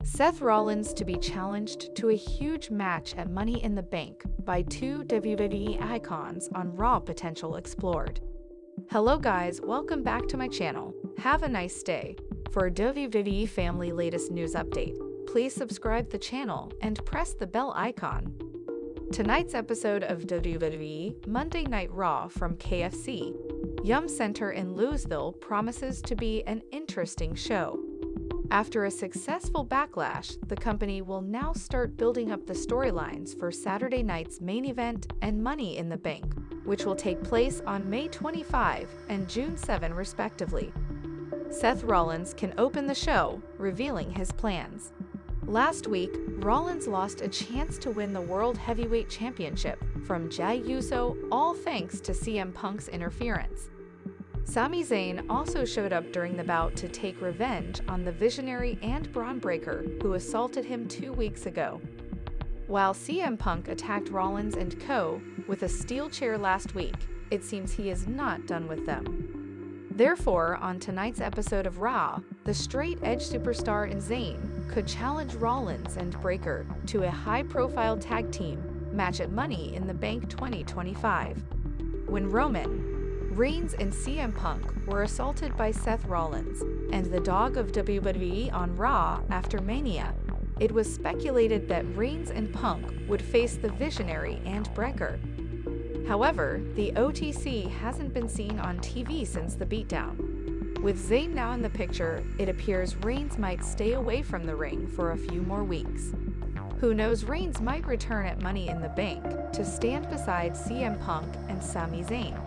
Seth Rollins to be challenged to a huge match at Money in the Bank by two WWE icons on Raw potential explored. Hello guys, welcome back to my channel. Have a nice day. For a WWE family latest news update, please subscribe the channel and press the bell icon. Tonight's episode of WWE Monday Night Raw from KFC Yum Center in Louisville promises to be an interesting show. After a successful backlash, the company will now start building up the storylines for Saturday night's main event and Money in the Bank, which will take place on May 25 and June 7 respectively. Seth Rollins can open the show, revealing his plans. Last week, Rollins lost a chance to win the World Heavyweight Championship from Jey Uso, all thanks to CM Punk's interference. Sami Zayn also showed up during the bout to take revenge on the Visionary and Braun Breaker who assaulted him 2 weeks ago. While CM Punk attacked Rollins and co. with a steel chair last week, it seems he is not done with them. Therefore, on tonight's episode of Raw, the straight-edge superstar and Zayn could challenge Rollins and Breaker to a high-profile tag team match at Money in the Bank 2025. When Roman Reigns and CM Punk were assaulted by Seth Rollins and the Dog of WWE on Raw after Mania, it was speculated that Reigns and Punk would face the Visionary and Breaker. However, the OTC hasn't been seen on TV since the beatdown. With Zayn now in the picture, it appears Reigns might stay away from the ring for a few more weeks. Who knows, Reigns might return at Money in the Bank to stand beside CM Punk and Sami Zayn.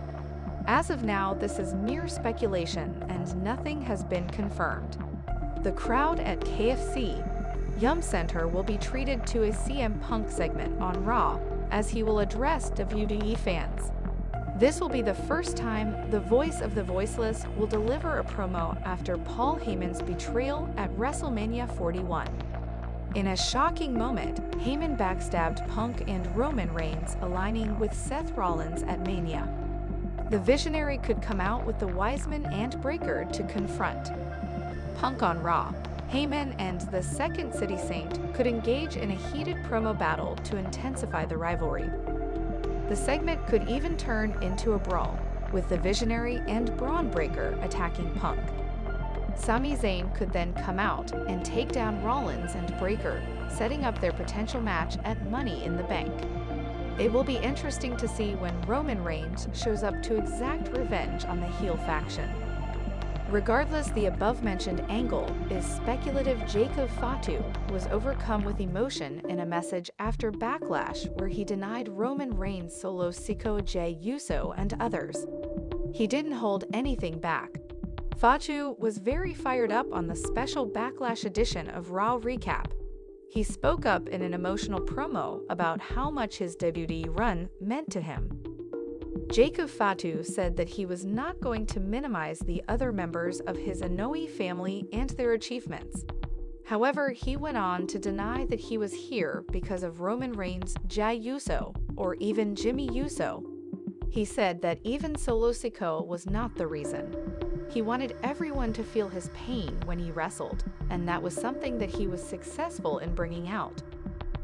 As of now, this is mere speculation and nothing has been confirmed. The crowd at KFC Yum Center will be treated to a CM Punk segment on Raw as he will address WWE fans. This will be the first time the voice of the voiceless will deliver a promo after Paul Heyman's betrayal at WrestleMania 41. In a shocking moment, Heyman backstabbed Punk and Roman Reigns, aligning with Seth Rollins at Mania. The Visionary could come out with the Wiseman and Breaker to confront Punk on Raw. Heyman and the Second City Saint could engage in a heated promo battle to intensify the rivalry. The segment could even turn into a brawl, with the Visionary and Braun Breaker attacking Punk. Sami Zayn could then come out and take down Rollins and Breaker, setting up their potential match at Money in the Bank. It will be interesting to see when Roman Reigns shows up to exact revenge on the heel faction. Regardless, the above-mentioned angle is speculative. Jacob Fatu was overcome with emotion in a message after Backlash where he denied Roman Reigns Solo Sikoa, Jey Uso, and others. He didn't hold anything back. Fatu was very fired up on the special Backlash edition of Raw Recap. He spoke up in an emotional promo about how much his WWE run meant to him. Jacob Fatu said that he was not going to minimize the other members of his anoa'i family and their achievements. However, he went on to deny that he was here because of Roman Reigns, Jey Uso, or even Jimmy Uso. He said that even Solo Sikoa was not the reason. He wanted everyone to feel his pain when he wrestled, and that was something that he was successful in bringing out.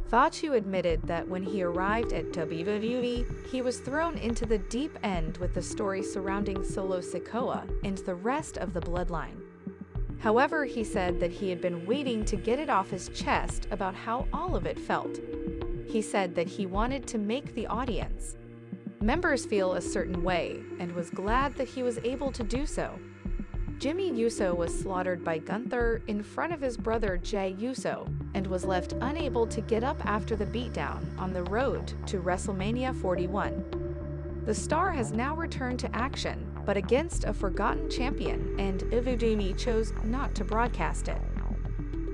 Fatu admitted that when he arrived at WWE, he was thrown into the deep end with the story surrounding Solo Sikoa and the rest of the bloodline. However, he said that he had been waiting to get it off his chest about how all of it felt. He said that he wanted to make the audience members feel a certain way and was glad that he was able to do so. Jimmy Uso was slaughtered by Gunther in front of his brother Jey Uso and was left unable to get up after the beatdown on the road to WrestleMania 41. The star has now returned to action, but against a forgotten champion, and WWE chose not to broadcast it.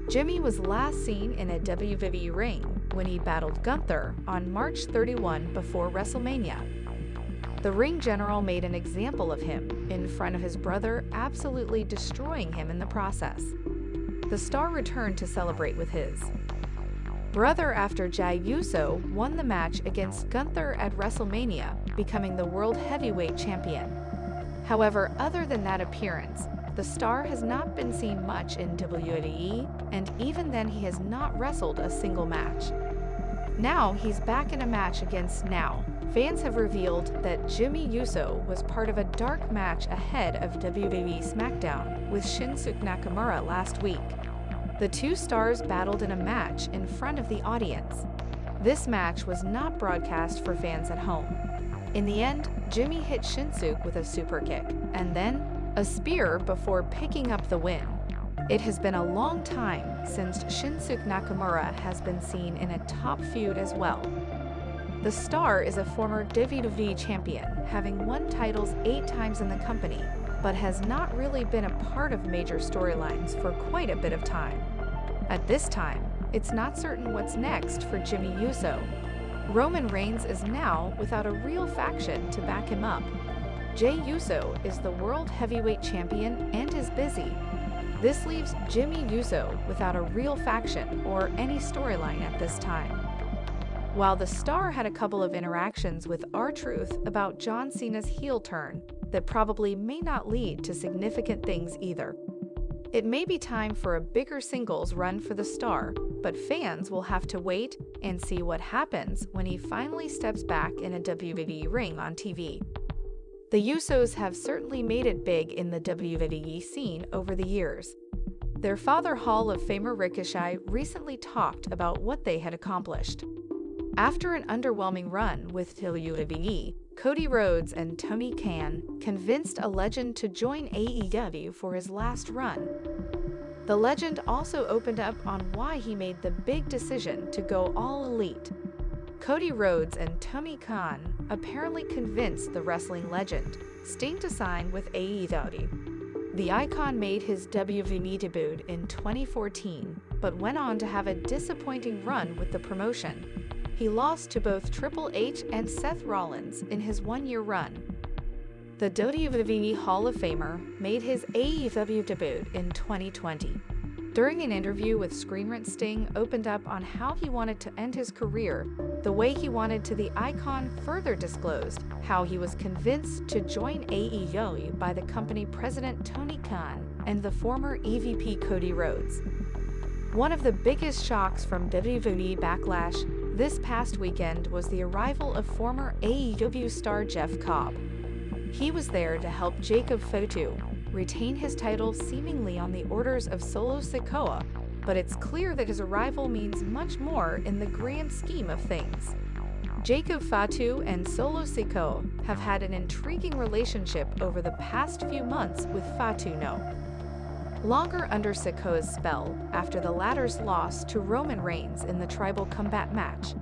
Jimmy was last seen in a WWE ring when he battled Gunther on March 31 before WrestleMania. The ring general made an example of him in front of his brother, absolutely destroying him in the process. The star returned to celebrate with his brother after Jey Uso won the match against Gunther at WrestleMania, becoming the World Heavyweight Champion. However, other than that appearance, the star has not been seen much in WWE, and even then he has not wrestled a single match. Now he's back in a match against Now. Fans have revealed that Jimmy Uso was part of a dark match ahead of WWE SmackDown with Shinsuke Nakamura last week. The two stars battled in a match in front of the audience. This match was not broadcast for fans at home. In the end, Jimmy hit Shinsuke with a super kick, and then a spear before picking up the win. It has been a long time since Shinsuke Nakamura has been seen in a top feud as well. The star is a former WWE champion, having won titles 8 times in the company, but has not really been a part of major storylines for quite a bit of time. At this time, it's not certain what's next for Jimmy Uso. Roman Reigns is now without a real faction to back him up. Jey Uso is the World Heavyweight Champion and is busy. This leaves Jimmy Uso without a real faction or any storyline at this time. While the star had a couple of interactions with R-Truth about John Cena's heel turn that probably may not lead to significant things either. It may be time for a bigger singles run for the star, but fans will have to wait and see what happens when he finally steps back in a WWE ring on TV. The Usos have certainly made it big in the WWE scene over the years. Their father Hall of Famer Ricochet recently talked about what they had accomplished. After an underwhelming run with WWE, Cody Rhodes and Tony Khan convinced a legend to join AEW for his last run. The legend also opened up on why he made the big decision to go all elite. Cody Rhodes and Tony Khan apparently convinced the wrestling legend Sting to sign with AEW. The icon made his WWE debut in 2014, but went on to have a disappointing run with the promotion. He lost to both Triple H and Seth Rollins in his one-year run. The WWE Hall of Famer made his AEW debut in 2020. During an interview with Screen Rant, Sting opened up on how he wanted to end his career the way he wanted to. The icon further disclosed how he was convinced to join AEW by the company president Tony Khan and the former EVP Cody Rhodes. One of the biggest shocks from WWE Backlash this past weekend was the arrival of former AEW star Jeff Cobb. He was there to help Jacob Fatu retain his title seemingly on the orders of Solo Sikoa, but it's clear that his arrival means much more in the grand scheme of things. Jacob Fatu and Solo Sikoa have had an intriguing relationship over the past few months, with Fatu no longer under Sikoa's spell after the latter's loss to Roman Reigns in the Tribal Combat match.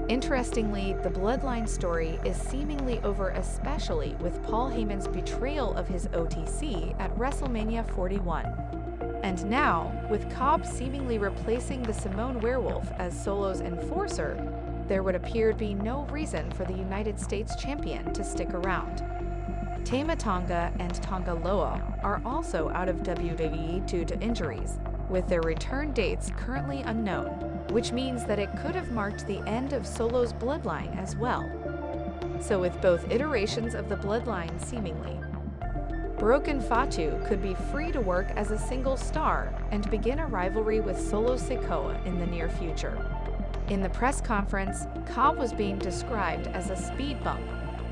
Interestingly, the Bloodline story is seemingly over, especially with Paul Heyman's betrayal of his OTC at WrestleMania 41. And now, with Cobb seemingly replacing the Simone Werewolf as Solo's enforcer, there would appear to be no reason for the United States champion to stick around. Tama Tonga and Tonga Loa are also out of WWE due to injuries, with their return dates currently unknown, which means that it could have marked the end of Solo's bloodline as well. So with both iterations of the bloodline seemingly broken, Fatu could be free to work as a single star and begin a rivalry with Solo Sikoa in the near future. In the press conference, Cobb was being described as a speed bump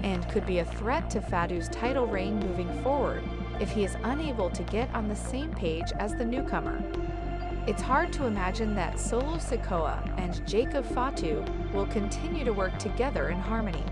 and could be a threat to Fatu's title reign moving forward if he is unable to get on the same page as the newcomer. It's hard to imagine that Solo Sikoa and Jacob Fatu will continue to work together in harmony.